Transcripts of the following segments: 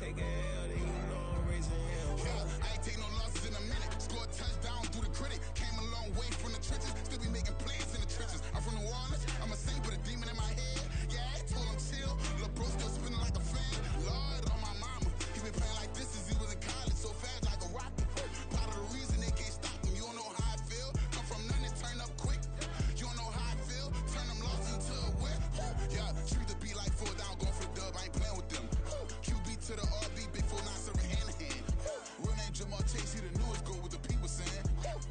take a L, then you know I'm raising hell. Yeah, I ain't take no losses in a minute. Scored touchdown through the critic. Came a long way from the trenches. Still be making plays in the trenches. I'm from New Orleans. I'm a saint with a demon in my head. Yeah, I told him chill. Lil' bro still spinning like a fan. Lord on my mama. He been playing like this since he was in college. So fast like a rocket. Part of the reason they can't stop him. You don't know how I feel. Come from nothing, turn up quick. You don't know how I feel. Turn them losses into a whip. Yeah, treat the beat like 4 down, going for the dub. I ain't playing with them. QB to the RB, big 4-9 serving hand to hand. Real name Jamal Chase, he the newest goal with the people saying.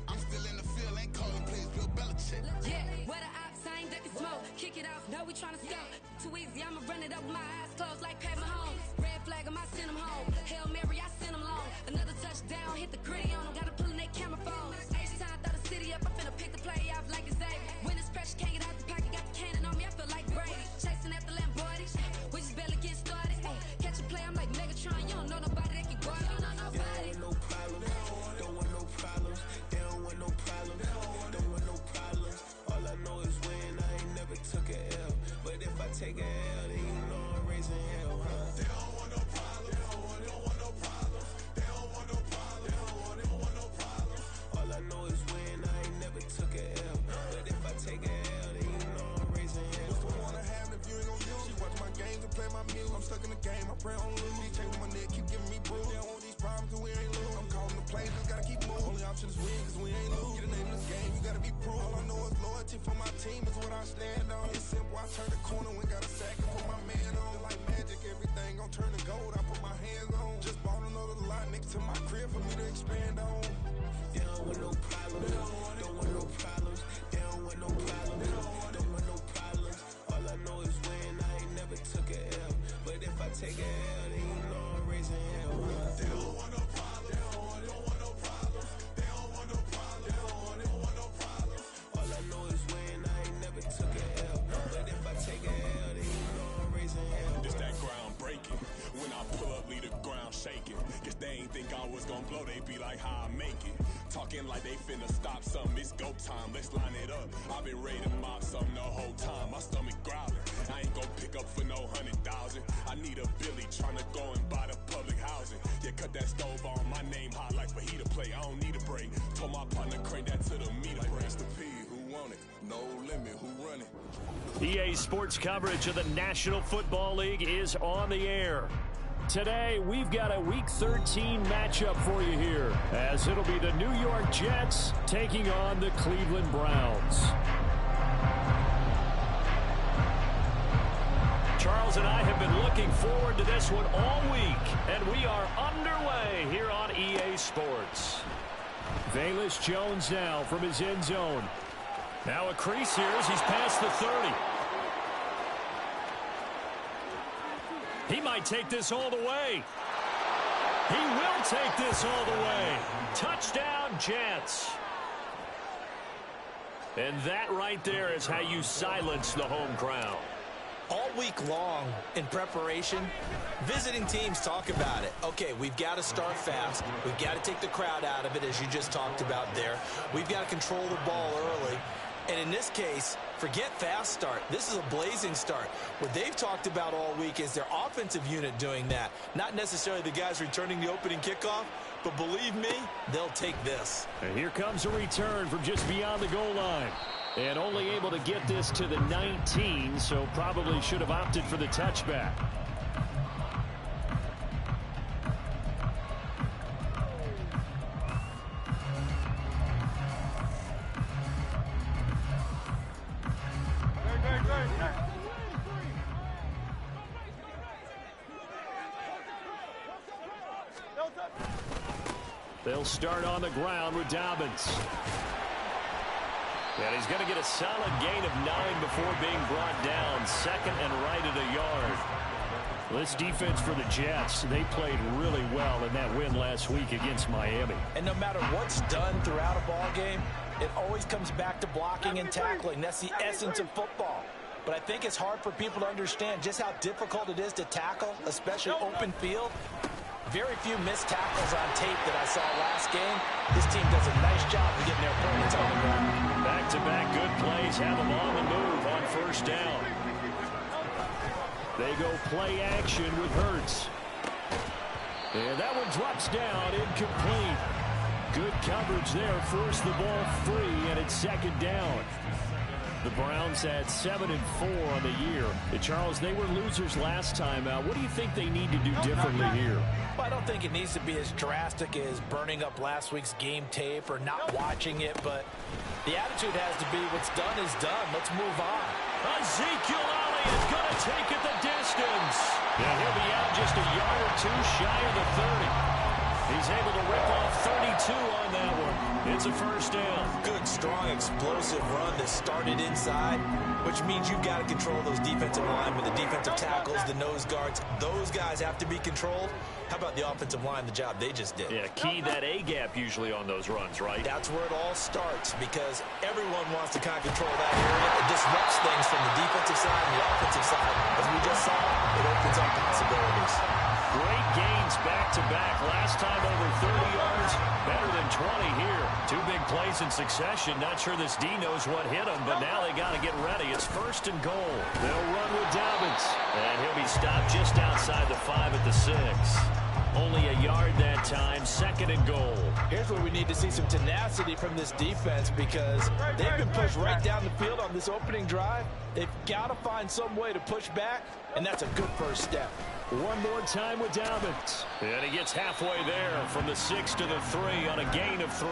I'm still in the field, ain't calling plays, Bill Belichick. Yeah, where the ops, I ain't ducking smoke. Kick it off, know we tryna scout. Too easy, I'ma run it up with my eyes closed like Pat Mahomes. Red flag, I send him home. Hail Mary, I send him long. Another touchdown, hit the gritty on him. Gotta pull in they camera phones. H-time, throw the city up, I finna pick the play off like it's Xavier. When it's pressure, can't get out the pocket, got the cannon on me, I feel like Brady. Chasing after Lamborghini, we just barely get started. Catch a play, I'm like Megatron, you don't know nobody that can guard it. You don't know nobody. No problem, don't want no problems. They don't want no problems, don't want no problems. All I know is win, I ain't never took a L. But if I take a L, then you know I'm raising hell, huh? They don't want no problems, they don't want no problems. They don't want no problems, they don't want no problems. All I know is win, I ain't never took a L. But if I take a L, then you know I'm raising hell. What's the one I have if you ain't gon' use? She watch my games and play my music. I'm stuck in the game, I pray on lose. These chains on my neck keep giving me bruise. They don't want these problems cause we ain't lose. I'm calling the plays, just gotta keep moving. Only option is win cause we ain't lose. Get the name of this game, you gotta be proof. All I know is loyalty for my team is what I stand on. It's simple, I turn the corner when got a sack and put my man on. Like magic, everything gon' turn to gold, I put my hands on. Just bought another lot next to my crib for me to expand on. They don't want no problems, don't want no problems. They don't want no problems, don't want no problems. All I know is win, I ain't never took a L. But if I take a L, then you know I'm raising hell, huh? They don't want no problems, they don't want no problems. They don't want no problems, they don't want no problems. All I know is win, I ain't never took a L. But if I take a L, then you know I'm raising hell. This that ground breaking. When I pull up, leave the ground shaking. Guess they ain't think I was gonna blow, they be like, how I make it. Talking like they finna stop something, it's go time, let's line it up. I've been ready to mob something the whole time, my stomach growling. I ain't gon' pick up for no 100,000. I need a Billy tryna go and buy the public housing. Yeah, cut that stove on, my name hot like fajita play. I don't need a break. Told my partner crank that to the meter Like break. Mr. P, who want it? No limit, who run it? EA Sports coverage of the National Football League is on the air. Today, we've got a Week 13 matchup for you here, as it'll be the New York Jets taking on the Cleveland Browns. Charles and I have been looking forward to this one all week, and we are underway here on EA Sports. Velus Jones now from his end zone. Now a crease here as he's past the 30. He might take this all the way. He will take this all the way. Touchdown, Jets. And that right there is how you silence the home crowd. All week long in preparation, visiting teams talk about it. Okay, we've got to start fast. We've got to take the crowd out of it, as you just talked about there. We've got to control the ball early. And in this case, forget fast start. This is a blazing start. What they've talked about all week is their offensive unit doing that. Not necessarily the guys returning the opening kickoff, but believe me, they'll take this. And here comes a return from just beyond the goal line. And only able to get this to the 19, so probably should have opted for the touchback. They'll start on the ground with Dobbins. And he's going to get a solid gain of 9 before being brought down. Second and right at a yard. This defense for the Jets, they played really well in that win last week against Miami. And no matter what's done throughout a ball game, it always comes back to blocking and tackling. That's the essence of football. But I think it's hard for people to understand just how difficult it is to tackle, especially open field. Very few missed tackles on tape that I saw last game. This team does a nice job of getting their opponents on the ground. Back-to-back good plays have them on the move on first down. They go play action with Hurts. And that one drops down, incomplete. Good coverage there, forced the ball free, and it's second down. The Browns had 7-4 on the year. Charles, they were losers last time out. What do you think they need to do differently here? Well, I don't think it needs to be as drastic as burning up last week's game tape or not watching it, but the attitude has to be what's done is done. Let's move on. Ezekiel Elliott's going to take it the distance. And he'll be out just a yard or two shy of the 30. He's able to rip off 32 on that one. It's a first down. Good, strong, explosive run that started inside, which means you've got to control those defensive linemen, the defensive tackles, the nose guards. Those guys have to be controlled. How about the offensive line, the job they just did? Yeah, key that A-gap usually on those runs, right? That's where it all starts because everyone wants to kind of control that area. It disrupts things from the defensive side and the offensive side. As we just saw, it opens up possibilities. Great gains back-to-back. Last time over 30 yards, better than 20 here. Two big plays in succession. Not sure this D knows what hit him, but now they got to get ready. It's first and goal. They'll run with Dobbins, and he'll be stopped just outside the 5 at the 6. Only a yard that time, second and goal. Here's where we need to see some tenacity from this defense because they've been pushed right down the field on this opening drive. They've got to find some way to push back, and that's a good first step. One more time with Dobbins. And he gets halfway there from the 6 to the 3 on a gain of 3.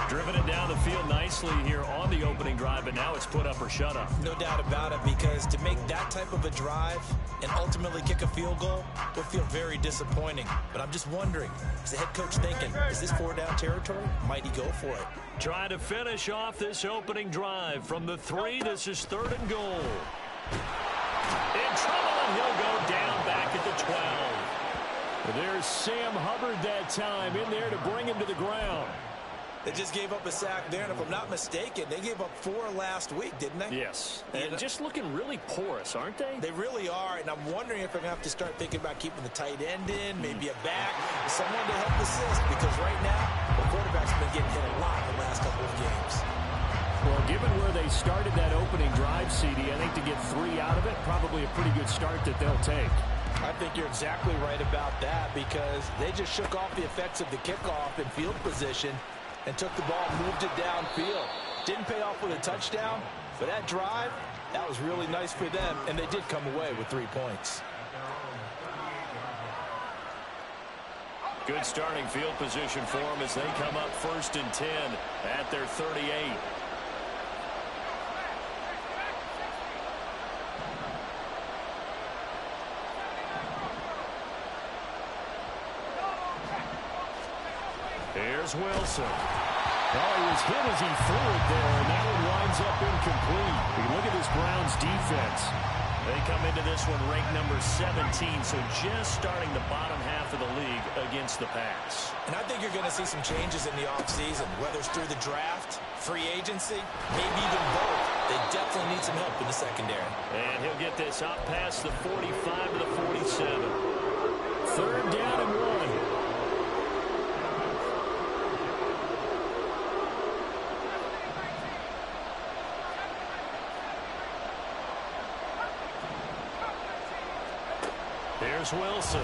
Driven it down the field nicely here on the opening drive, but now it's put up or shut up. No doubt about it, because to make that type of a drive and ultimately kick a field goal would feel very disappointing. But I'm just wondering, is the head coach thinking, is this 4-down territory? Might he go for it? Trying to finish off this opening drive from the 3. This is third and goal. In trouble, and he'll go down back at the 12. There's Sam Hubbard that time in there to bring him to the ground. They just gave up a sack there, and if I'm not mistaken, they gave up 4 last week, didn't they? Yes. And just looking really porous, aren't they? They really are, and I'm wondering if they're going to have to start thinking about keeping the tight end in, maybe a back, someone to help assist, because right now, the quarterback's been getting hit a lot in the last couple of games. Well, given where they started that opening drive, CD, I think to get 3 out of it, probably a pretty good start that they'll take. I think you're exactly right about that, because they just shook off the effects of the kickoff and field position and took the ball, moved it downfield. Didn't pay off with a touchdown, but that drive, that was really nice for them, and they did come away with 3 points. Good starting field position for them as they come up first and 10 at their 38. Here's Wilson. Oh, he was hit as he threw it there, and that one winds up incomplete. Look at this Browns defense. They come into this one ranked number 17, so just starting the bottom half of the league against the pass. And I think you're going to see some changes in the offseason, whether it's through the draft, free agency, maybe even both. They definitely need some help in the secondary. And he'll get this up past the 45 to the 47. Third down and 1. Here's Wilson.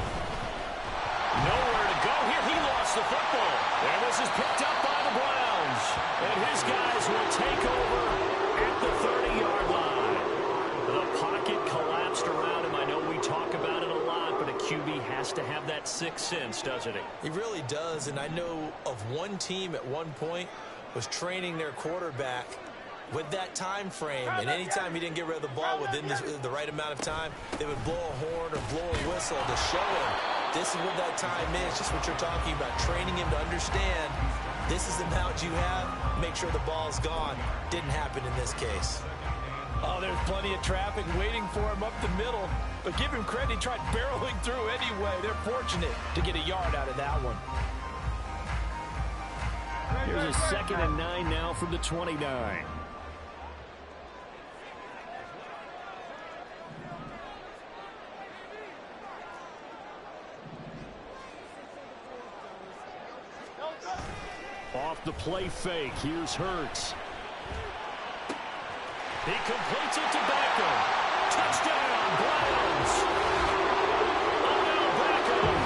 Nowhere to go here. He lost the football. And this is picked up by the Browns. And his guys will take over at the 30-yard line. The pocket collapsed around him. I know we talk about it a lot, but a QB has to have that sixth sense, doesn't he? He really does. And I know of one team at one point was training their quarterback with that time frame, and anytime he didn't get rid of the ball within the right amount of time, they would blow a horn or blow a whistle to show him this is what that time is, just what you're talking about, training him to understand this is the amount you have, make sure the ball's gone. Didn't happen in this case. Oh, there's plenty of traffic waiting for him up the middle, but give him credit, he tried barreling through anyway. They're fortunate to get a yard out of that one. Here's a 2nd and 9 now from the 29. Off the play fake, here's Hurts. He completes it to Beckham. Touchdown, Browns. Odell Beckham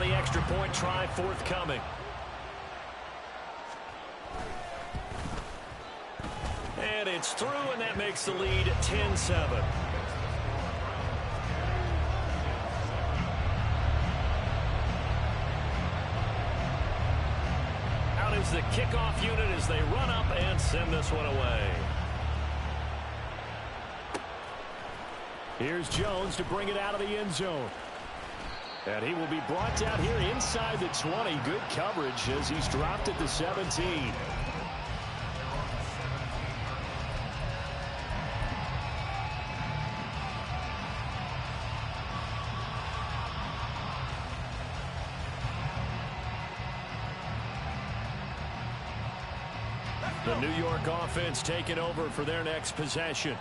Now the extra point try forthcoming. And it's through, and that makes the lead 10-7. Out is the kickoff unit as they run up and send this one away. Here's Jones to bring it out of the end zone. And he will be brought down here inside the 20. Good coverage as he's dropped at the 17. The New York offense taking over for their next possession.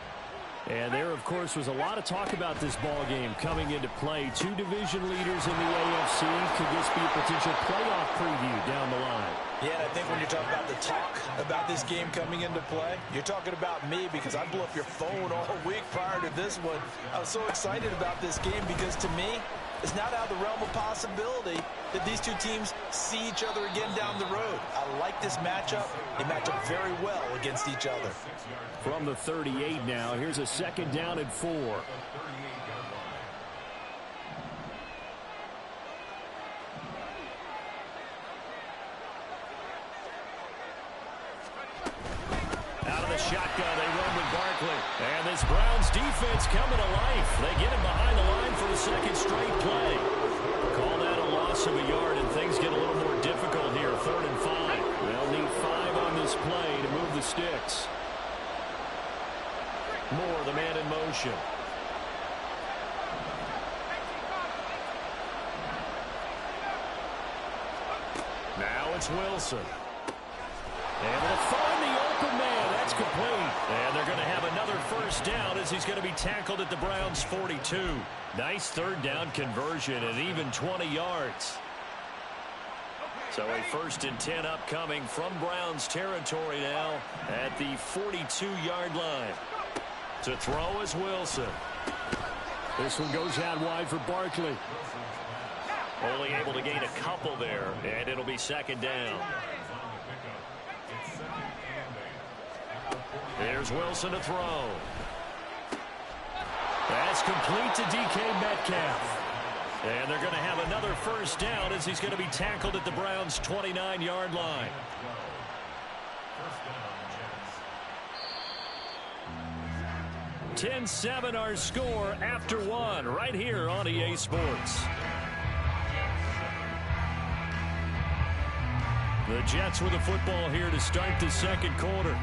And there, of course, was a lot of talk about this ball game coming into play. Two division leaders in the AFC. Could this be a potential playoff preview down the line? Yeah, and I think when you're talking about the talk about this game coming into play, you're talking about me because I blew up your phone all week prior to this one. I was so excited about this game because, to me, it's not out of the realm of possibility that these two teams see each other again down the road. I like this matchup. They match up very well against each other. From the 38 now, here's a 2nd down and 4. Out of the shotgun, they run with Barkley. And this Browns defense coming to life. They get him behind the line for the 2nd straight play. Call that a loss of a yard, and things get a little more difficult here. 3rd and 5. They'll need 5 on this play to move the sticks. Moore, the man in motion. Now it's Wilson. Able to find the open man. That's complete. And they're going to have another 1st down as he's going to be tackled at the Browns' 42. Nice 3rd down conversion and even 20 yards. So a 1st and 10 upcoming from Browns territory now at the 42-yard line. To throw is Wilson. This one goes out wide for Barkley. Only able to gain a couple there, and it'll be 2nd down. Here's Wilson to throw. That's complete to DK Metcalf. And they're going to have another 1st down as he's going to be tackled at the Browns' 29-yard line. 10-7 our score after 1 right here on EA Sports. The Jets with the football here to start the 2nd quarter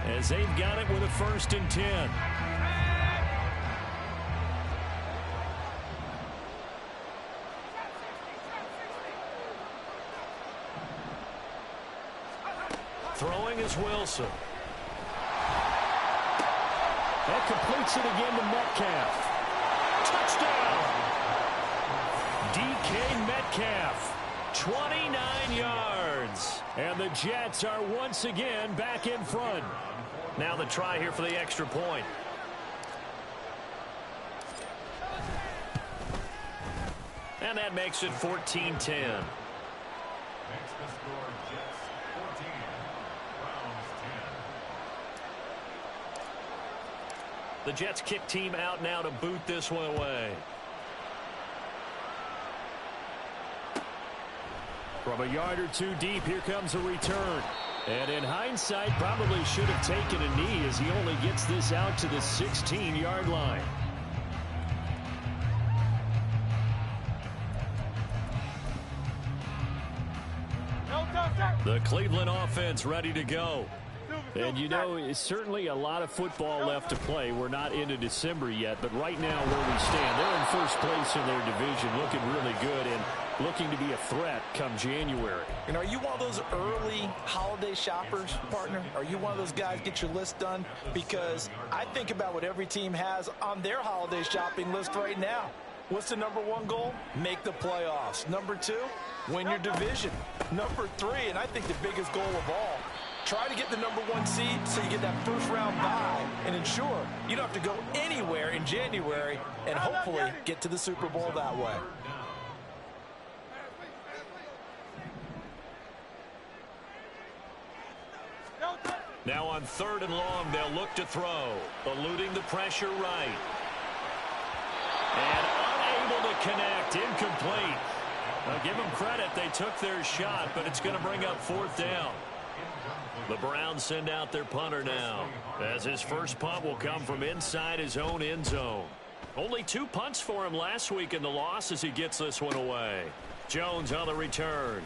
as they've got it with a 1st and 10. Throwing is Wilson. That completes it again to Metcalf. Touchdown! DK Metcalf, 29 yards. And the Jets are once again back in front. Now the try here for the extra point. And that makes it 14-10. The Jets kick team out now to boot this one away. From a yard or two deep, here comes a return. And in hindsight, probably should have taken a knee as he only gets this out to the 16-yard line. The Cleveland offense ready to go. And, you know, it's certainly a lot of football left to play. We're not into December yet, but right now where we stand, they're in 1st place in their division, looking really good and looking to be a threat come January. And are you one of those early holiday shoppers, partner? Are you one of those guys get your list done? Because I think about what every team has on their holiday shopping list right now. What's the #1 goal? Make the playoffs. #2, win your division. #3, and I think the biggest goal of all, try to get the #1 seed so you get that 1st round bye and ensure you don't have to go anywhere in January and hopefully get to the Super Bowl that way. Now on 3rd and long, they'll look to throw. Eluding the pressure right. And unable to connect. Incomplete. Now give them credit. They took their shot, but it's going to bring up 4th down. The Browns send out their punter now, as his first punt will come from inside his own end zone. Only 2 punts for him last week in the loss as he gets this one away. Jones on the return.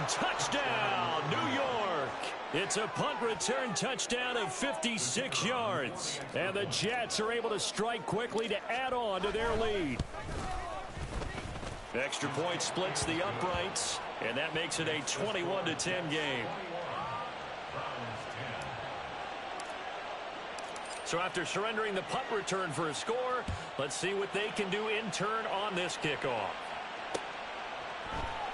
Touchdown, New York. It's a punt return touchdown of 56 yards. And the Jets are able to strike quickly to add on to their lead. Extra point splits the uprights, and that makes it a 21-10 game. So after surrendering the punt return for a score, let's see what they can do in turn on this kickoff.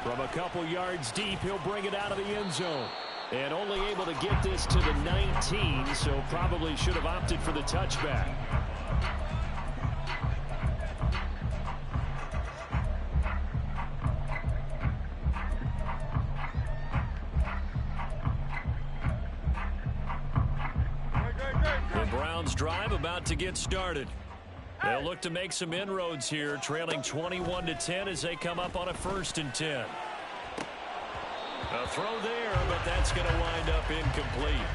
From a couple yards deep, he'll bring it out of the end zone. And only able to get this to the 19, so probably should have opted for the touchback. The Browns drive about to get started. They'll look to make some inroads here, trailing 21-10 as they come up on a 1st and 10. A throw there, but that's going to wind up incomplete.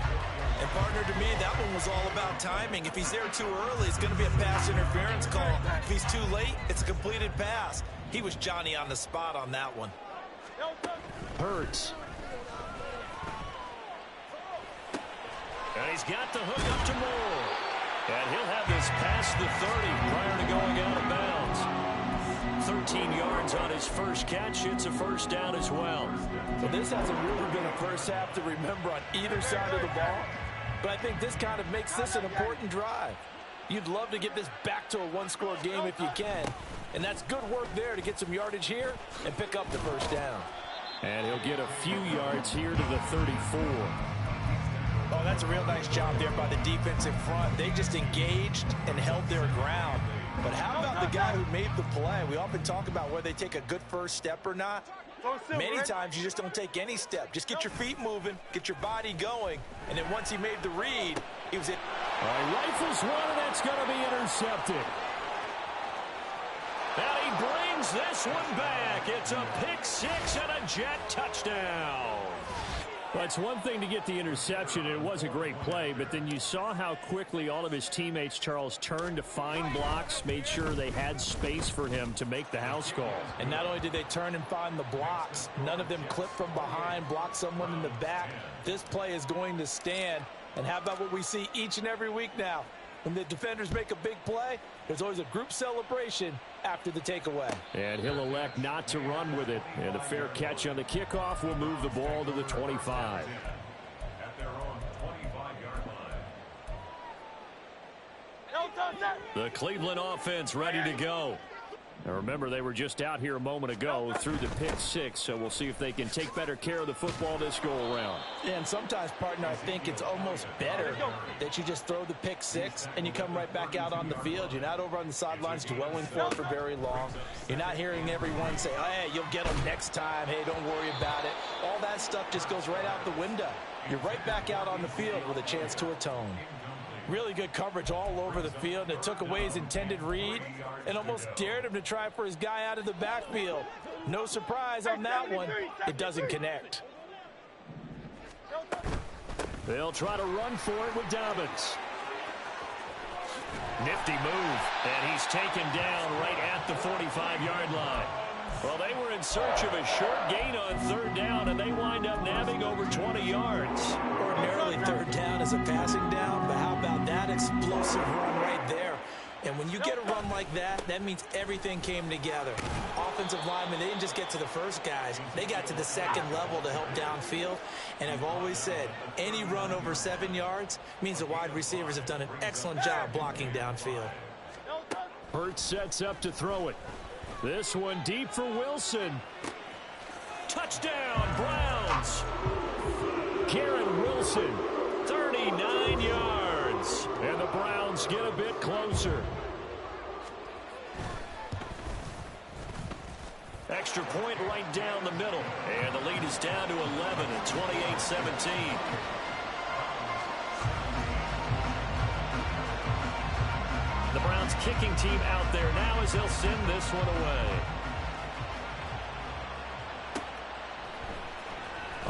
And, partner, to me, that one was all about timing. If he's there too early, it's going to be a pass interference call. If he's too late, it's a completed pass. He was Johnny on the spot on that one. Hurts. And he's got the hook up to Moore. And he'll have this past the 30 prior to going out of bounds. 13 yards on his first catch. It's a 1st down as well. So this hasn't really been a first half to remember on either side of the ball. But I think this kind of makes this an important drive. You'd love to get this back to a 1-score game if you can. And that's good work there to get some yardage here and pick up the 1st down. And he'll get a few yards here to the 34. Oh, that's a real nice job there by the defense in front. They just engaged and held their ground. But how about the guy who made the play? We often talk about whether they take a good first step or not. Many times you just don't take any step. Just get your feet moving, get your body going, and then once he made the read, he was it. Rifles one, and that's going to be intercepted. And he brings this one back. It's a pick 6 and a Jet touchdown. Well, it's one thing to get the interception, and it was a great play, but then you saw how quickly all of his teammates, Charles, turned to find blocks, made sure they had space for him to make the house call. And not only did they turn and find the blocks, none of them clipped from behind, blocked someone in the back. This play is going to stand. And how about what we see each and every week now? When the defenders make a big play, there's always a group celebration after the takeaway. And he'll elect not to run with it. And a fair catch on the kickoff will move the ball to the 25. The Cleveland offense ready to go. Now remember, they were just out here a moment ago through the pick 6, so we'll see if they can take better care of the football this go-around. Yeah, and sometimes, partner, I think it's almost better that you just throw the pick 6 and you come right back out on the field. You're not over on the sidelines dwelling for it for very long. You're not hearing everyone say, oh, hey, you'll get them next time. Hey, don't worry about it. All that stuff just goes right out the window. You're right back out on the field with a chance to atone. Really good coverage all over the field. It took away his intended read and almost dared him to try for his guy out of the backfield. No surprise on that one. It doesn't connect. They'll try to run for it with Dobbins. Nifty move, and he's taken down right at the 45-yard line. Well, they were in search of a short gain on 3rd down, and they wind up nabbing over 20 yards. Ordinarily, 3rd down is a passing down, but how about that explosive run right there? And when you get a run like that, that means everything came together. Offensive linemen, they didn't just get to the first guys. They got to the second level to help downfield. And I've always said, any run over 7 yards means the wide receivers have done an excellent job blocking downfield. Hurts sets up to throw it. This one deep for Wilson. Touchdown, Browns. Garrett Wilson, 39 yards. And the Browns get a bit closer. extra point right down the middle. And the lead is down to 11 at 28-17. The Browns kicking team out there now as they'll send this one away.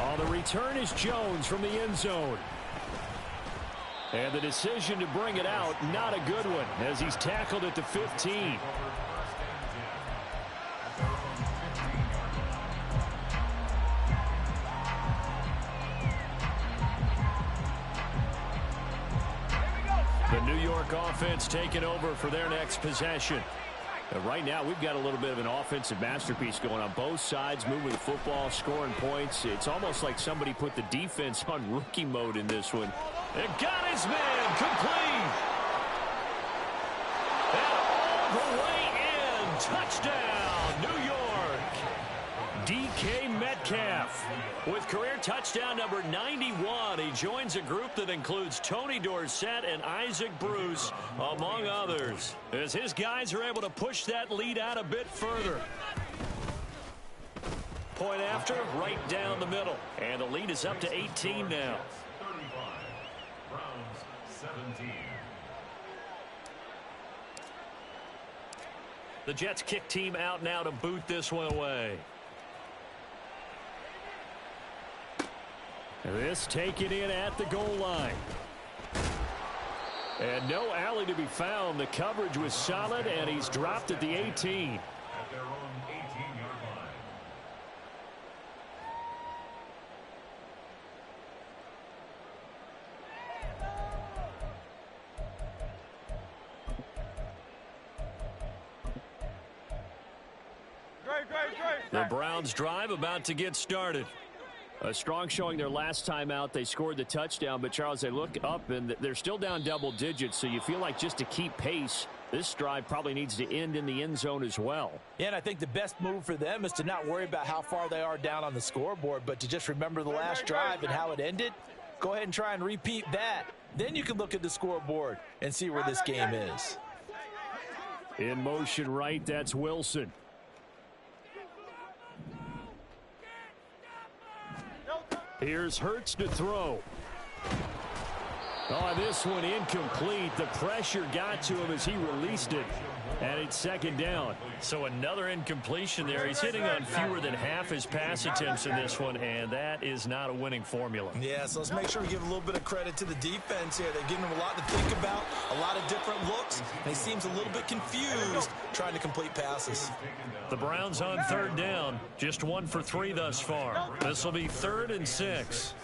On the return is Jones from the end zone. And the decision to bring it out, not a good one, as he's tackled at the 15. The New York offense taking over for their next possession. Right now, we've got a little bit of an offensive masterpiece going on both sides, moving the football, scoring points. It's almost like somebody put the defense on rookie mode in this one. And got his man complete. And all the way in. Touchdown, New York. DK Metcalf with career touchdown number 91. He joins a group that includes Tony Dorsett and Isaac Bruce, among others, as his guys are able to push that lead out a bit further. Point after, right down the middle. And the lead is up to 18 now. 35, Browns 17. The Jets kick team out now to boot this one away. This taken in at the goal line. And no alley to be found. The coverage was solid, and he's dropped at the 18. At their own 18-yard line. The Browns drive about to get started. A strong showing their last time out. They scored the touchdown, but Charles, they look up and they're still down double digits, so you feel like just to keep pace, this drive probably needs to end in the end zone as well. Yeah, and I think the best move for them is to not worry about how far they are down on the scoreboard, but to just remember the last drive and how it ended. Go ahead and try and repeat that. Then you can look at the scoreboard and see where this game is. In motion right, that's Wilson. Here's Hurts to throw. Oh, this one incomplete. The pressure got to him as he released it. And it's second down. So another incompletion there. He's hitting on fewer than half his pass attempts in this one, and that is not a winning formula. Yeah, so let's make sure we give a little bit of credit to the defense here. They're giving him a lot to think about, a lot of different looks, and he seems a little bit confused trying to complete passes. The Browns on third down, just 1 for 3 thus far. This will be 3rd and 6.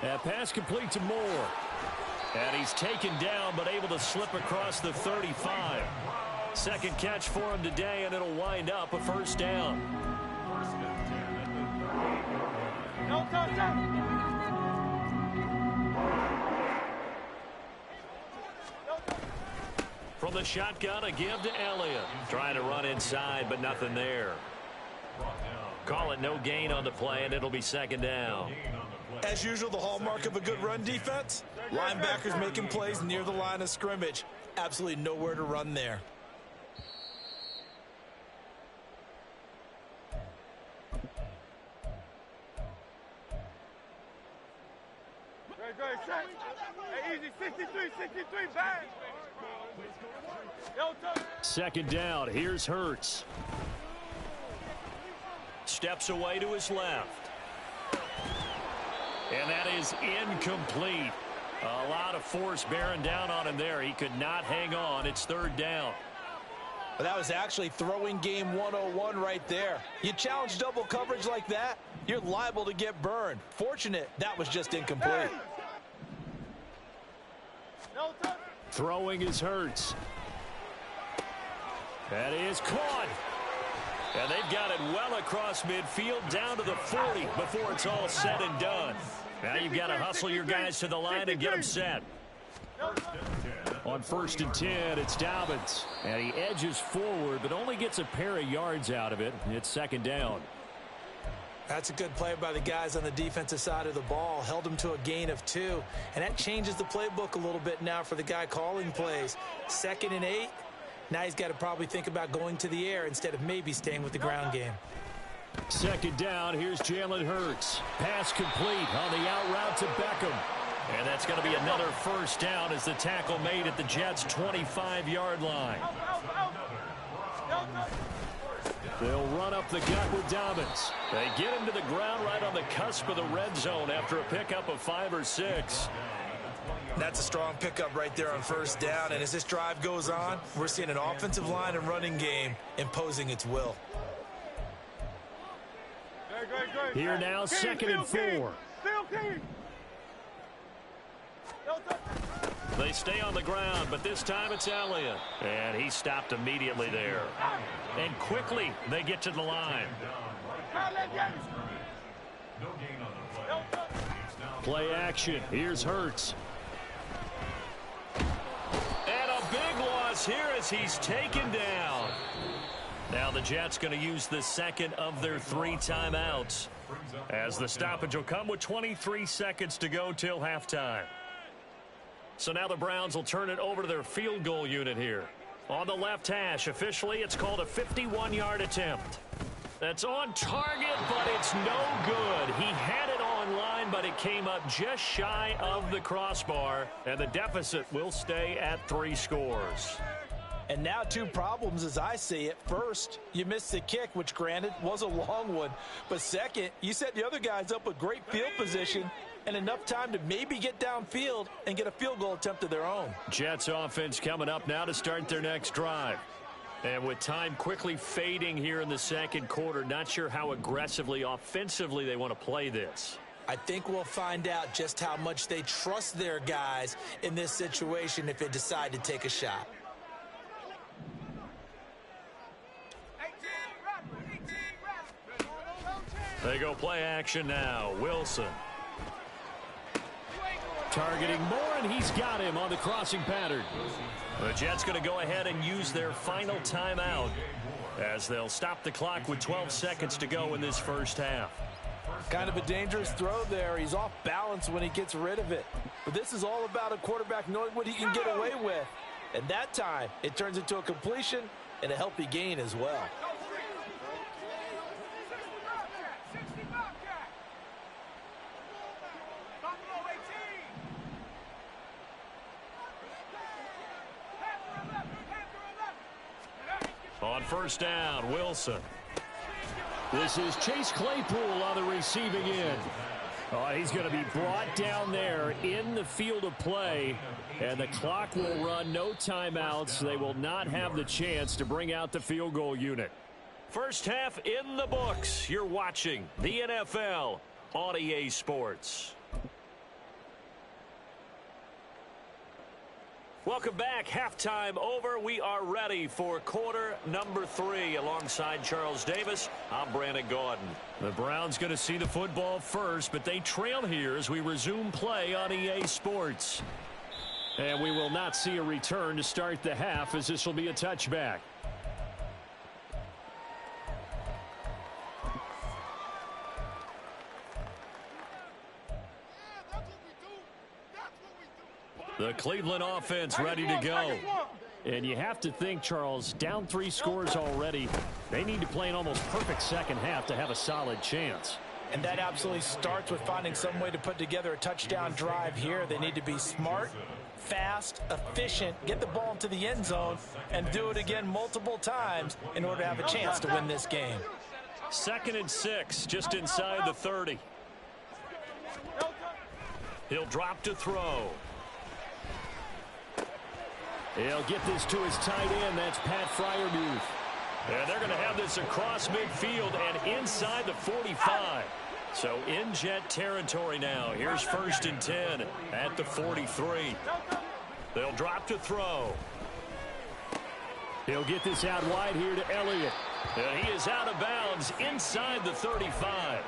That pass complete to Moore. And he's taken down, but able to slip across the 35. Second catch for him today, and it'll wind up a first down. From the shotgun, a give to Elliott. Trying to run inside, but nothing there. Call it no gain on the play, and it'll be second down. As usual, the hallmark of a good run defense, linebackers making plays near the line of scrimmage. Absolutely nowhere to run there. Hey, easy, 63, bang. Second down, here's Hurts. Steps away to his left. And that is incomplete. A lot of force bearing down on him there. He could not hang on. It's third down. But that was actually throwing game 101 right there. You challenge double coverage like that, you're liable to get burned. Fortunate that was just incomplete. Throwing is Hurts. That is caught. And they've got it well across midfield down to the 40 before it's all said and done. Now you've got to hustle your guys to the line and get them set. On 1st and 10, it's Dobbins. And he edges forward, but only gets a pair of yards out of it. It's second down. That's a good play by the guys on the defensive side of the ball. Held him to a gain of 2. And that changes the playbook a little bit now for the guy calling plays. 2nd and 8. Now he's got to probably think about going to the air instead of maybe staying with the ground game. Second down, here's Jalen Hurts. Pass complete on the out route to Beckham. And that's going to be another first down as the tackle made at the Jets' 25-yard line. They'll run up the gut with Dobbins. They get him to the ground right on the cusp of the red zone after a pickup of 5 or 6. That's a strong pickup right there on first down. And as this drive goes on, we're seeing an offensive line and running game imposing its will. Here now, second and 4. They stay on the ground, but this time it's Elliott. And he stopped immediately there. And quickly, they get to the line. Play action. Here's Hurts. And a big loss here as he's taken down. Now the Jets going to use the second of their 3 timeouts, as the stoppage will come with 23 seconds to go till halftime. So now the Browns will turn it over to their field goal unit here. On the left hash, officially it's called a 51-yard attempt. That's on target, but it's no good. He had it on line, but it came up just shy of the crossbar, and the deficit will stay at 3 scores. And now 2 problems as I see it. First, you missed the kick, which granted was a long one. But second, you set the other guys up with great field position and enough time to maybe get downfield and get a field goal attempt of their own. Jets offense coming up now to start their next drive. And with time quickly fading here in the second quarter, not sure how aggressively, offensively they want to play this. I think we'll find out just how much they trust their guys in this situation if they decide to take a shot. They go play action now. Wilson. Targeting Moore, and he's got him on the crossing pattern. The Jets going to go ahead and use their final timeout as they'll stop the clock with 12 seconds to go in this first half. Kind of a dangerous throw there. He's off balance when he gets rid of it. But this is all about a quarterback knowing what he can get away with. And that time, it turns into a completion and a healthy gain as well. On first down, Wilson. This is Chase Claypool on the receiving end. He's going to be brought down there in the field of play, and the clock will run. No timeouts. They will not have the chance to bring out the field goal unit. First half in the books. You're watching the NFL on EA Sports. Welcome back. Halftime over. We are ready for quarter number 3. Alongside Charles Davis, I'm Brandon Gaudin. The Browns going to see the football first, but they trail here as we resume play on EA Sports. And we will not see a return to start the half, as this will be a touchback. The Cleveland offense ready to go. And you have to think, Charles, down 3 scores already. They need to play an almost perfect second half to have a solid chance. And that absolutely starts with finding some way to put together a touchdown drive here. They need to be smart, fast, efficient, get the ball into the end zone, and do it again multiple times in order to have a chance to win this game. 2nd and 6, just inside the 30. He'll drop to throw. He'll get this to his tight end. That's Pat Freiermuth. And they're going to have this across midfield and inside the 45. So in Jet territory now. Here's 1st and 10 at the 43. They'll drop to throw. He'll get this out wide here to Elliott. And he is out of bounds inside the 35.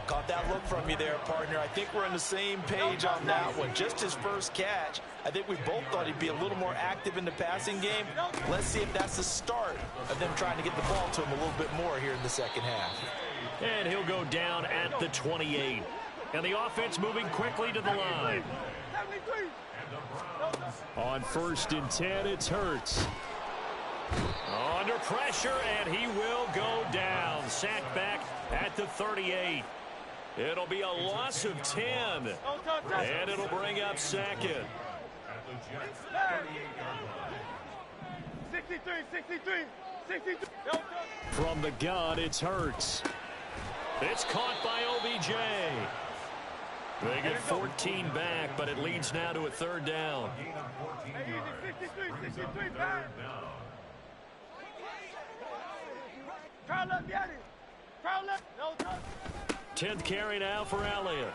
Caught that look from you there, partner. I think we're on the same page on that one. Just his first catch. I think we both thought he'd be a little more active in the passing game. Let's see if that's the start of them trying to get the ball to him a little bit more here in the second half. And he'll go down at the 28. And the offense moving quickly to the line. And the Browns On 1st and 10, it's Hurts. Under pressure, and he will go down. Sacked back at the 38. It'll be a loss of 10. And it'll bring up second. 63. From the gun, it's Hurts. It's caught by OBJ. They get 14 back, but it leads now to a 3rd down. 63, back. 10th carry now for Elliott.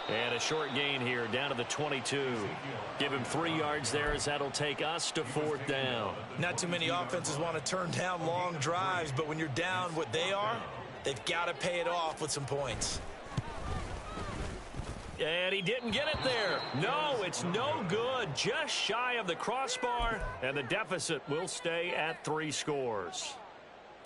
And a short gain here, down to the 22. Give him 3 yards there, as that'll take us to 4th down. Not too many offenses want to turn down long drives, but when you're down what they are, they've got to pay it off with some points. And he didn't get it there. No, it's no good. Just shy of the crossbar, and the deficit will stay at 3 scores.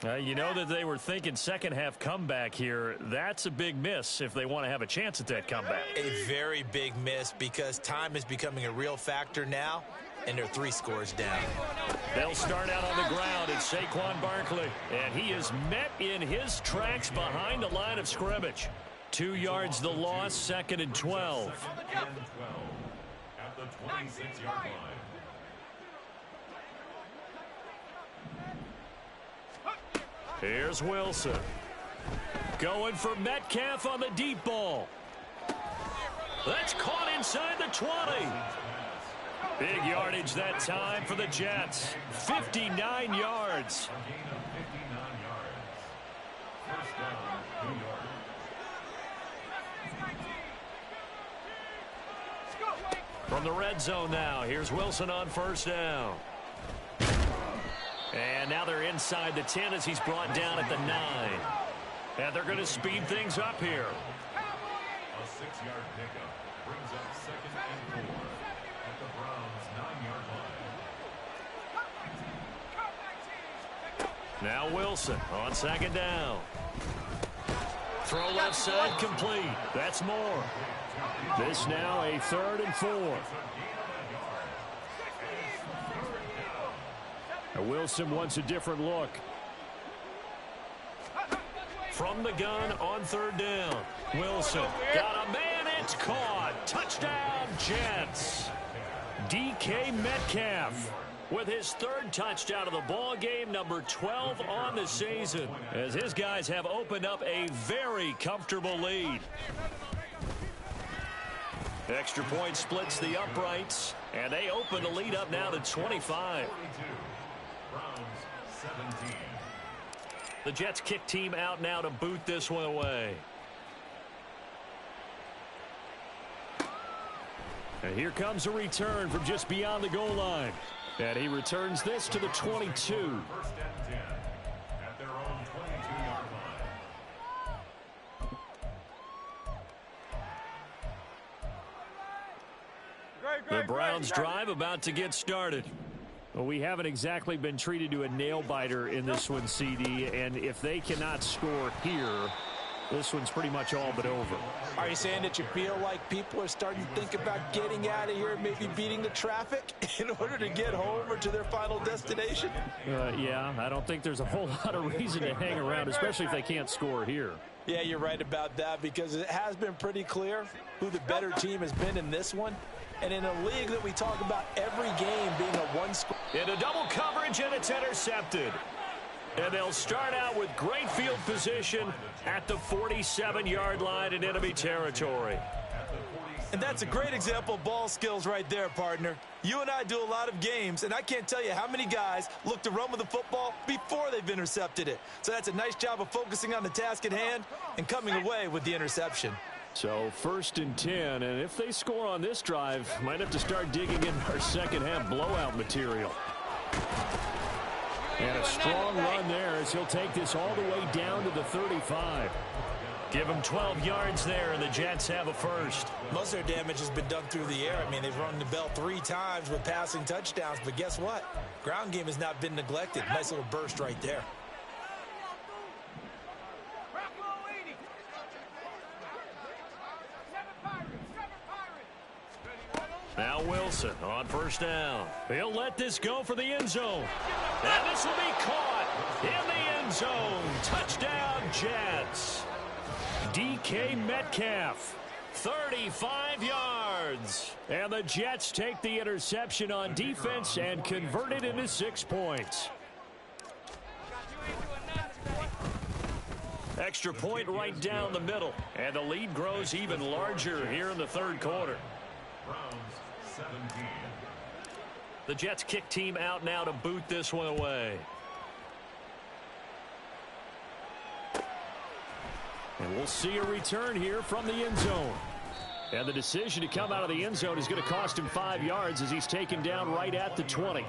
You know that they were thinking second half comeback here. That's a big miss if they want to have a chance at that comeback. A very big miss, because time is becoming a real factor now, and they're 3 scores down. They'll start out on the ground. It's Saquon Barkley, and he is met in his tracks behind the line of scrimmage. 2 yards the loss, 2nd and 12. At the 26-yard line. Here's Wilson. Going for Metcalf on the deep ball. That's caught inside the 20. Big yardage that time for the Jets. 59 yards. A gain of 59 yards. First down, New York. From the red zone now, here's Wilson on 1st down. And now they're inside the 10 as he's brought down at the 9. And they're going to speed things up here. A 6-yard pickup brings up 2nd and 4 at the Browns' 9-yard line. Now Wilson on 2nd down. Throw left side complete. That's more. This now a 3rd and 4. Wilson wants a different look. From the gun on 3rd down. Wilson got a man. It's caught. Touchdown, Jets. DK Metcalf with his 3rd touchdown of the ball game, number 12 on the season, as his guys have opened up a very comfortable lead. Extra point splits the uprights, and they open the lead up now to 25. Browns 17. The Jets kick team out now to boot this one away. And here comes a return from just beyond the goal line. And he returns this to the 22. 1st and 10 at their own 22-yard line. The Browns drive about to get started. Well, we haven't exactly been treated to a nail-biter in this one, CD, and if they cannot score here, this one's pretty much all but over. Are you saying that you feel like people are starting to think about getting out of here, maybe beating the traffic in order to get home or to their final destination? Yeah, I don't think there's a whole lot of reason to hang around, especially if they can't score here. Yeah, you're right about that, because it has been pretty clear who the better team has been in this one. And in a league that we talk about every game being a one-score. In a double coverage, and it's intercepted. And they'll start out with great field position at the 47-yard line in enemy territory. And that's a great example of ball skills right there, partner. You and I do a lot of games, and I can't tell you how many guys look to run with the football before they've intercepted it. So that's a nice job of focusing on the task at hand and coming away with the interception. So 1st and 10, and if they score on this drive, might have to start digging in our second half blowout material. And a strong run there as he'll take this all the way down to the 35. Give him 12 yards there, and the Jets have a first. Most of their damage has been done through the air. I mean, they've rung the bell 3 times with passing touchdowns, but guess what? Ground game has not been neglected. Nice little burst right there. Now Wilson on first down. He'll let this go for the end zone. And this will be caught in the end zone. Touchdown, Jets. DK Metcalf, 35 yards. And the Jets take the interception on defense and convert it into 6 points. Extra point right down the middle. And the lead grows even larger here in the third quarter. Browns 17. The Jets kick team out now to boot this one away. And we'll see a return here from the end zone. And the decision to come out of the end zone is going to cost him 5 yards as he's taken down right at the 20.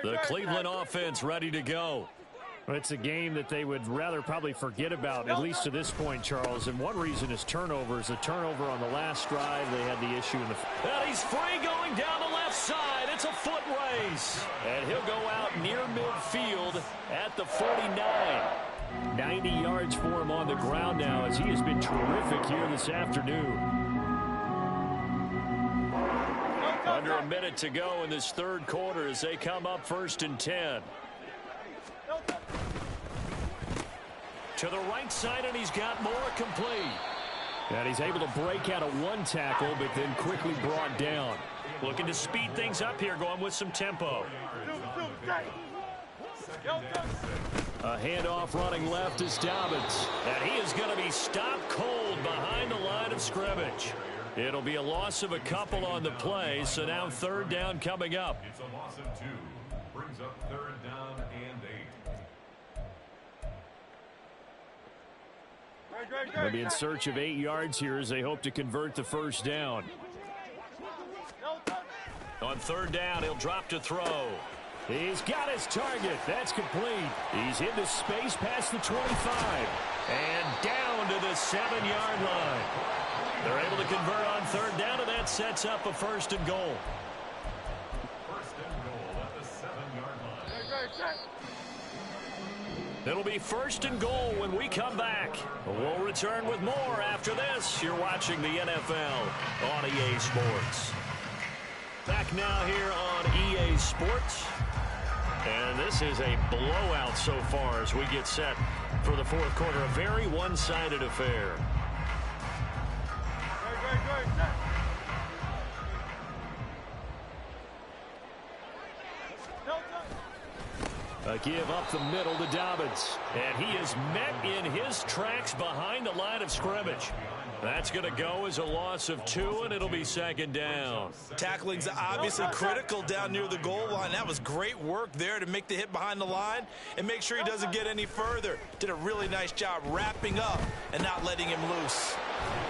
The Cleveland offense ready to go. It's a game that they would rather probably forget about, at least to this point, Charles. And one reason is turnovers. A turnover on the last drive. They had the issue in the... And he's free going down the left side. It's a foot race. And he'll go out near midfield at the 49. 90 yards for him on the ground now as he has been terrific here this afternoon. Under a minute to go in this third quarter as they come up 1st and 10. To the right side, and he's got more complete. And he's able to break out of one tackle, but then quickly brought down. Looking to speed things up here, going with some tempo. A handoff running left is Dobbins. And he is going to be stopped cold behind the line of scrimmage. It'll be a loss of a couple on the play, so now 3rd down coming up. It's a loss of 2. Brings up 3rd down and 8. They'll be in search of 8 yards here as they hope to convert the 1st down. On 3rd down, he'll drop to throw. He's got his target. That's complete. He's into space past the 25. And down to the 7-yard line. They're able to convert on 3rd down, and that sets up a 1st and goal. 1st and goal at the 7-yard line. It'll be 1st and goal when we come back. We'll return with more after this. You're watching the NFL on EA Sports. Back now here on EA Sports. And this is a blowout so far as we get set for the 4th quarter. A very one-sided affair. A give up the middle to Dobbins. And he is met in his tracks behind the line of scrimmage. That's going to go as a loss of 2, and it'll be 2nd down. Tackling's obviously critical down near the goal line. That was great work there to make the hit behind the line and make sure he doesn't get any further. Did a really nice job wrapping up and not letting him loose.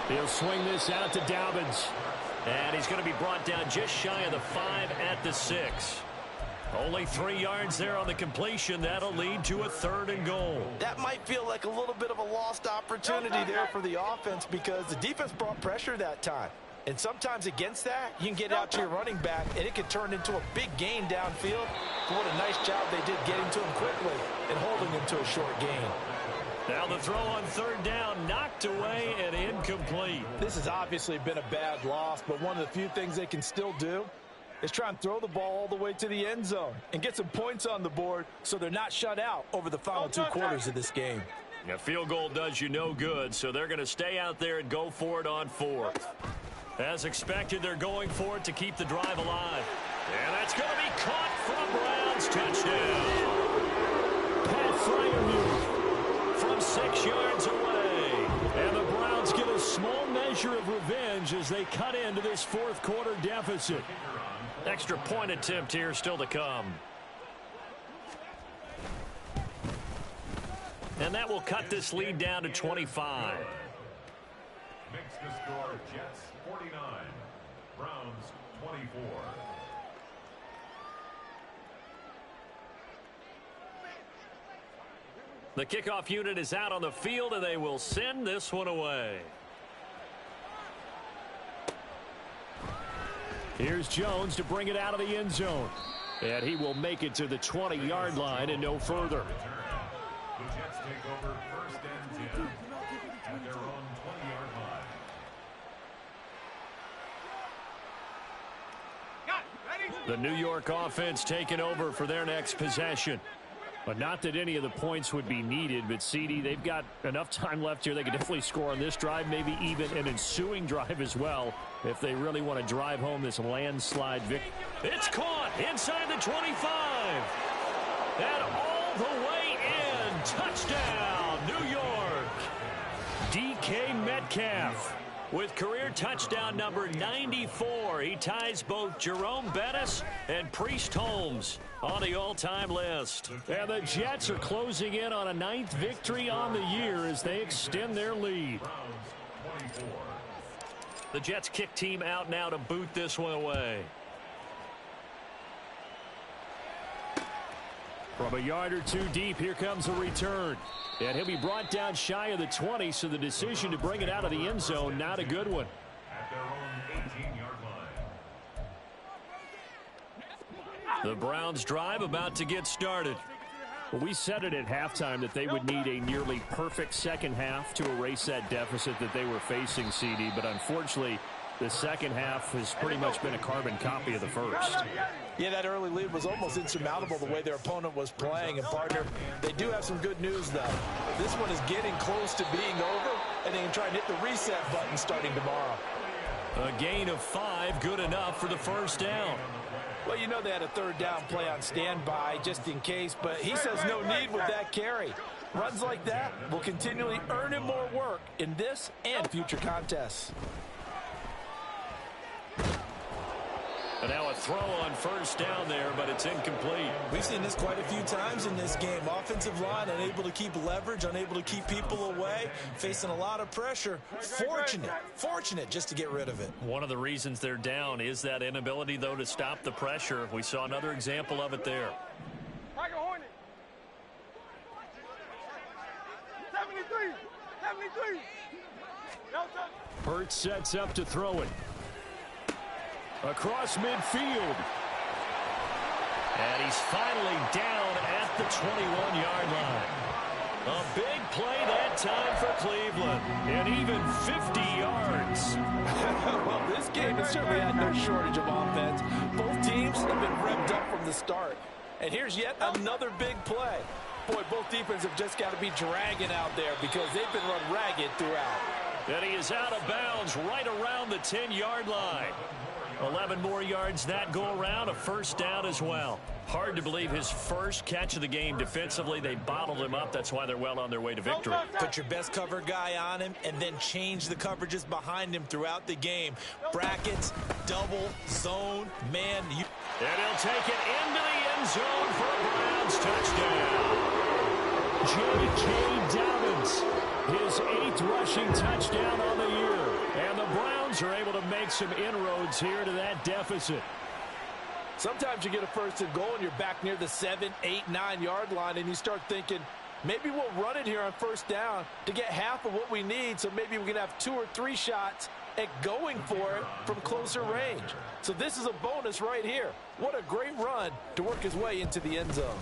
He'll swing this out to Dobbins. And he's going to be brought down just shy of the 5 at the 6. Only 3 yards there on the completion. That'll lead to a 3rd and goal. That might feel like a little bit of a lost opportunity there for the offense because the defense brought pressure that time. And sometimes against that, you can get out to your running back, and it can turn into a big gain downfield. But what a nice job they did getting to him quickly and holding him to a short gain. Now the throw on 3rd down, knocked away and incomplete. This has obviously been a bad loss, but one of the few things they can still do is try and throw the ball all the way to the end zone and get some points on the board so they're not shut out over the final 2 quarters of this game. A field goal does you no good, so they're going to stay out there and go for it on 4th. As expected, they're going for it to keep the drive alive. And that's going to be caught from Browns. Touchdown. Pat Fryermuth from 6 yards away. And the Browns get a small measure of revenge as they cut into this 4th quarter deficit. Extra point attempt here still to come. And that will cut this lead down to 25. Makes the score Jets 49, Browns 24. The kickoff unit is out on the field, and they will send this one away. Here's Jones to bring it out of the end zone. And he will make it to the 20-yard line and no further. The Jets take over 1st and 10 at their own 20-yard line. The New York offense taking over for their next possession. But not that any of the points would be needed, but CD, they've got enough time left here. They could definitely score on this drive, maybe even an ensuing drive as well, if they really want to drive home this landslide victory. It's caught inside the 25. And all the way in. Touchdown, New York. DK Metcalf with career touchdown number 94. He ties both Jerome Bettis and Priest Holmes on the all-time list. And the Jets are closing in on a 9th victory on the year as they extend their lead. The Jets kick team out now to boot this one away. From a yard or two deep, here comes a return. And he'll be brought down shy of the 20, so the decision to bring it out of the end zone, not a good one. At their own 18-yard line. The Browns drive about to get started. Well, we said it at halftime that they would need a nearly perfect second half to erase that deficit that they were facing, CD. But unfortunately, the second half has pretty much been a carbon copy of the first. Yeah, that early lead was almost insurmountable the way their opponent was playing. And, partner, they do have some good news, though. This one is getting close to being over, and they can try and hit the reset button starting tomorrow. A gain of 5, good enough for the first down. Well, you know they had a 3rd down play on standby just in case, but he says no need with that carry. Runs like that will continually earn him more work in this and future contests. And now a throw on first down there, but it's incomplete. We've seen this quite a few times in this game. Offensive line unable to keep leverage, unable to keep people away, facing a lot of pressure. Fortunate just to get rid of it. One of the reasons they're down is that inability, though, to stop the pressure. We saw another example of it there. 73. Hurts sets up to throw it. Across midfield. And he's finally down at the 21-yard line. A big play that time for Cleveland. And even 50 yards. Well, this game has certainly had no shortage of offense. Both teams have been revved up from the start. And here's yet another big play. Boy, both defenses have just got to be dragging out there because they've been run ragged throughout. And he is out of bounds right around the 10-yard line. 11 more yards that go around, a first down as well. Hard to believe his first catch of the game defensively. They bottled him up. That's why they're well on their way to victory. Put your best cover guy on him and then change the coverages behind him throughout the game. Brackets, double, zone, man. And he'll take it into the end zone for a Browns touchdown. J.K. Dobbins, his 8th rushing touchdown on the year. And the Browns are able to make some inroads here to that deficit. Sometimes you get a first and goal and you're back near the 7, 8, 9-yard line and you start thinking, maybe we'll run it here on first down to get half of what we need, so maybe we can have 2 or 3 shots at going for it from closer range. So this is a bonus right here. What a great run to work his way into the end zone.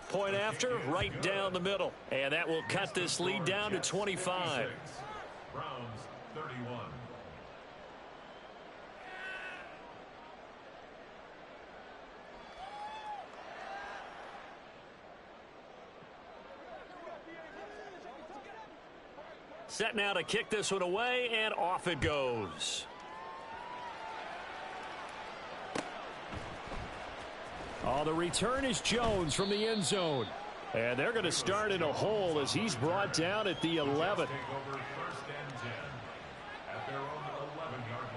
Point after, right down the middle. And that will cut this lead down to 25. Browns 31. Set now to kick this one away, and off it goes. Oh, the return is Jones from the end zone. And they're going to start in a hole as he's brought down at the 11. Take over 1st and 10 at their own 11-yard line.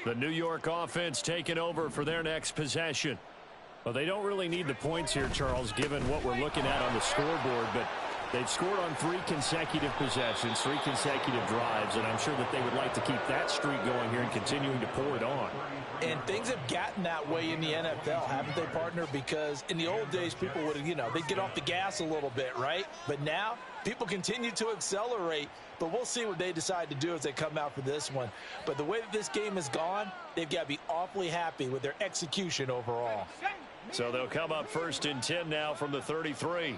The New York offense taking over for their next possession. Well, they don't really need the points here, Charles, given what we're looking at on the scoreboard, but They've scored on 3 consecutive possessions, 3 consecutive drives, and I'm sure that they would like to keep that streak going here and continuing to pour it on. And things have gotten that way in the NFL, haven't they, partner? Because in the old days, people would, they'd get off the gas a little bit, right? But now, people continue to accelerate. But we'll see what they decide to do as they come out for this one. But the way that this game has gone, they've got to be awfully happy with their execution overall. So they'll come up 1st and 10 now from the 33.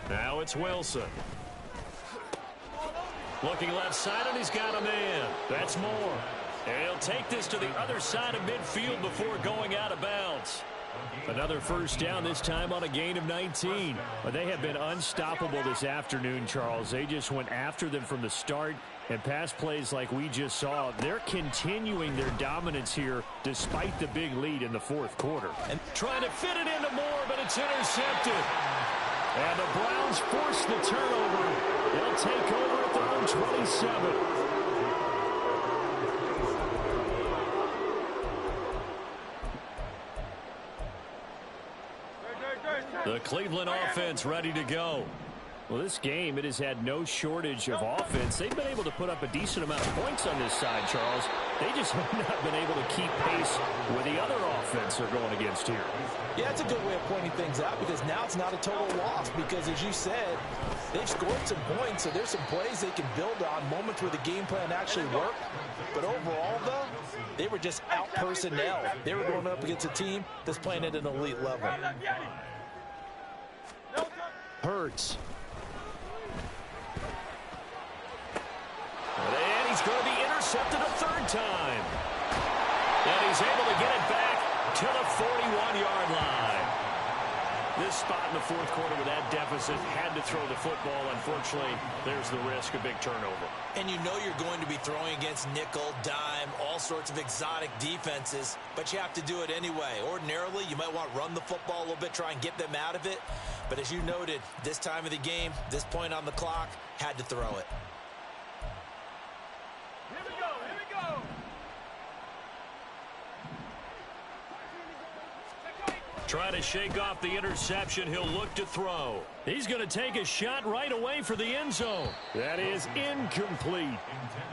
Now it's Wilson. Looking left side, and he's got a man. That's Moore. And he'll take this to the other side of midfield before going out of bounds. Another first down, this time on a gain of 19. But they have been unstoppable this afternoon, Charles. They just went after them from the start, and pass plays like we just saw. They're continuing their dominance here despite the big lead in the 4th quarter. And trying to fit it into Moore, but it's intercepted. And the Browns force the turnover. They'll take over at their own 27. The Cleveland offense ready to go. Well, this game, it has had no shortage of offense. They've been able to put up a decent amount of points on this side, Charles. They just have not been able to keep pace with the other offense they're going against here. Yeah, it's a good way of pointing things out because now it's not a total loss because, as you said, they've scored some points, so there's some plays they can build on, moments where the game plan actually worked. But overall, though, they were just out-personnel. They were going up against a team that's playing at an elite level. Hurts. And he's going to be intercepted a 3rd time. And he's able to get it back to the 41-yard line. This spot in the 4th quarter with that deficit, had to throw the football. Unfortunately, there's the risk of big turnover. And you know you're going to be throwing against nickel, dime, all sorts of exotic defenses, but you have to do it anyway. Ordinarily, you might want to run the football a little bit, try and get them out of it. But as you noted, this time of the game, this point on the clock, had to throw it. Here we go, here we go. Trying to shake off the interception. He'll look to throw. He's going to take a shot right away for the end zone. That is incomplete.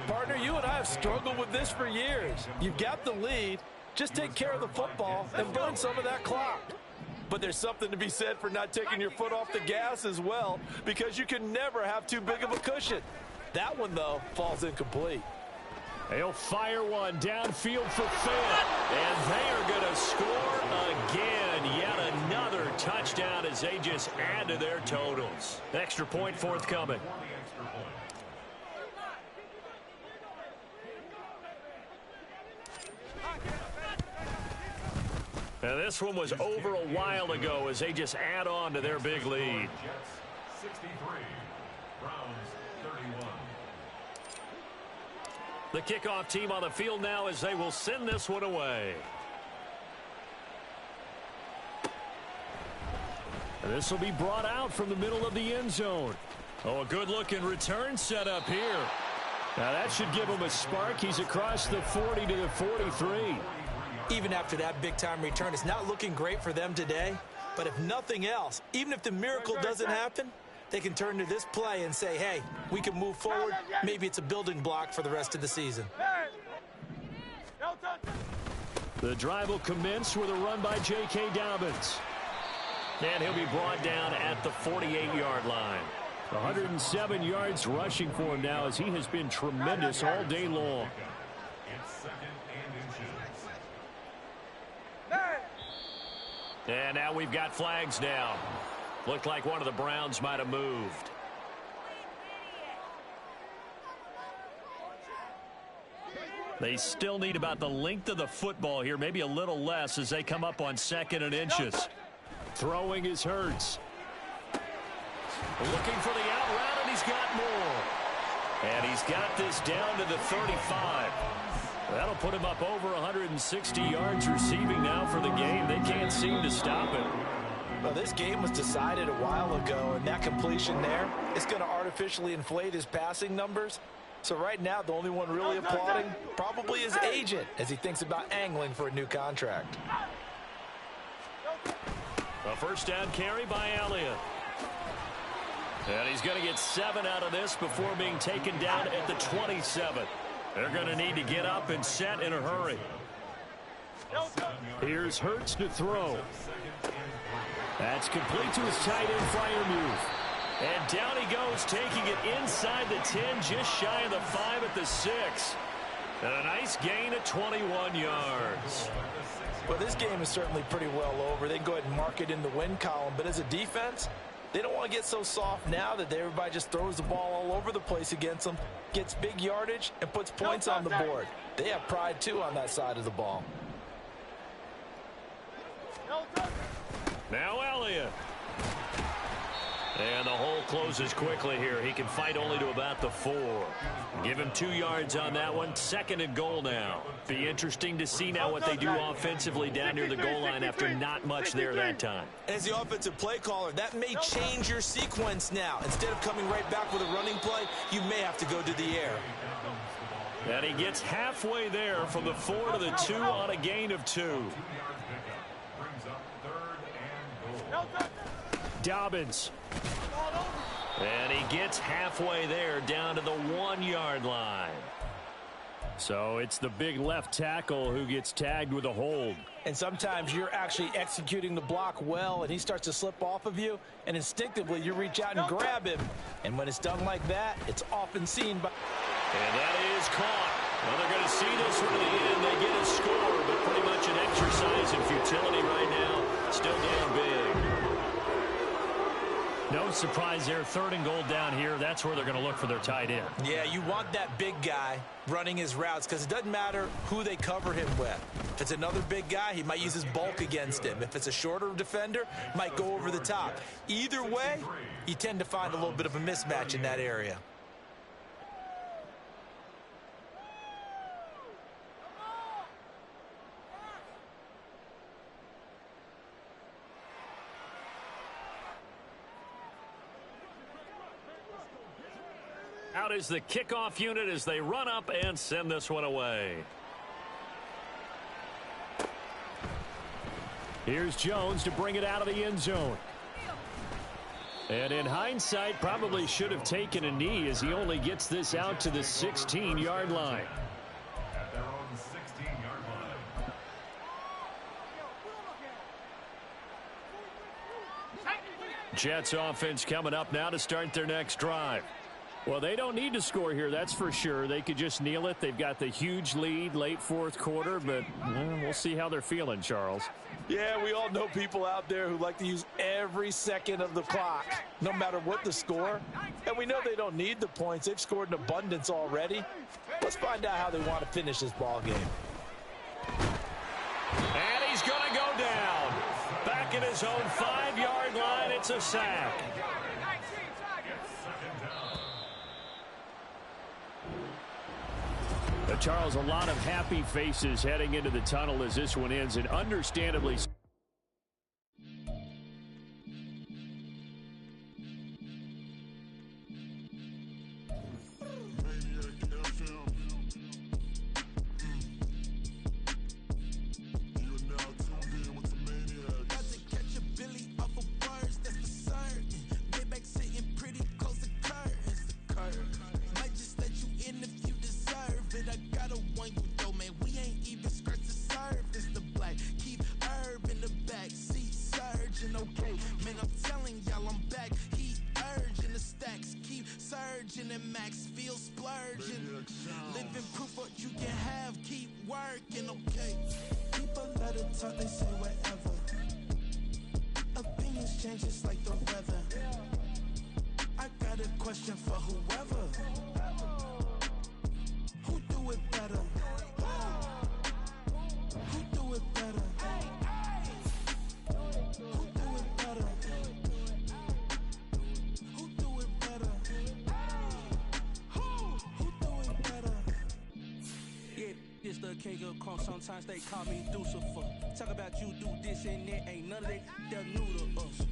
Partner, you and I have struggled with this for years. You've got the lead. Just take care of the football and burn some of that clock. But there's something to be said for not taking your foot off the gas as well, because you can never have too big of a cushion. That one, though, falls incomplete. He'll fire one downfield for Fant. And they are going to score again. Yet another touchdown as they just add to their totals. Extra point forthcoming. And this one was over a while ago as they just add on to their big lead. 63, Browns 31. The kickoff team on the field now as they will send this one away. And this will be brought out from the middle of the end zone. Oh, a good-looking return set up here. Now that should give him a spark. He's across the 40 to the 43. Even after that big-time return, it's not looking great for them today. But if nothing else, even if the miracle doesn't happen, they can turn to this play and say, hey, we can move forward. Maybe it's a building block for the rest of the season. The drive will commence with a run by J.K. Dobbins. And he'll be brought down at the 48-yard line. 107 yards rushing for him now as he has been tremendous all day long. And now we've got flags down. Looked like one of the Browns might have moved. They still need about the length of the football here, maybe a little less as they come up on 2nd and inches. Throwing is Hurts. Looking for the out route, and he's got more. And he's got this down to the 35. That'll put him up over 160 yards receiving now for the game. They can't seem to stop it. Well, this game was decided a while ago, and that completion there is going to artificially inflate his passing numbers. So right now, the only one really applauding probably his agent as he thinks about angling for a new contract. A first down carry by Elliott. And he's going to get 7 out of this before being taken down at the 27. They're going to need to get up and set in a hurry. Here's Hurts to throw. That's complete to his tight end, Freiermuth. And down he goes, taking it inside the 10, just shy of the 5 at the 6. And a nice gain of 21 yards. Well, this game is certainly pretty well over. They can go ahead and mark it in the win column. But as a defense, they don't want to get so soft now that everybody just throws the ball all over the place against them, gets big yardage, and puts points on the board. They have pride, too, on that side of the ball. Now Elliott. And the hole closes quickly here. He can fight only to about the 4. Give him 2 yards on that one. 2nd and goal now. Be interesting to see now what they do offensively down near the goal line after not much there that time. As the offensive play caller, that may change your sequence now. Instead of coming right back with a running play, you may have to go to the air. And he gets halfway there from the 4 to the 2 on a gain of 2. Dobbins. And he gets halfway there down to the 1-yard line. So it's the big left tackle who gets tagged with a hold. And sometimes you're actually executing the block well, and he starts to slip off of you, and instinctively you reach out and grab him. And when it's done like that, it's often seen by... And that is caught. Well, they're going to see this one to the end. They get a score, but pretty much an exercise in futility right now. Still down big. No surprise there. 3rd and goal down here. That's where they're going to look for their tight end. Yeah, you want that big guy running his routes because it doesn't matter who they cover him with. If it's another big guy, he might use his bulk against him. If it's a shorter defender, might go over the top. Either way, you tend to find a little bit of a mismatch in that area. Out is the kickoff unit as they run up and send this one away. Here's Jones to bring it out of the end zone. And in hindsight, probably should have taken a knee as he only gets this out to the 16-yard line. At their own 16-yard line. Jets offense coming up now to start their next drive. Well, they don't need to score here, that's for sure. They could just kneel it. They've got the huge lead late 4th quarter, but we'll see how they're feeling, Charles. Yeah, we all know people out there who like to use every second of the clock, no matter what the score. And we know they don't need the points. They've scored in abundance already. Let's find out how they want to finish this ball game. And he's going to go down. Back in his own 5-yard line, it's a sack. Charles, a lot of happy faces heading into the tunnel as this one ends, and understandably king of crunk, sometimes they call me Lucifer. Talk about you do this and that, ain't none of that new to us.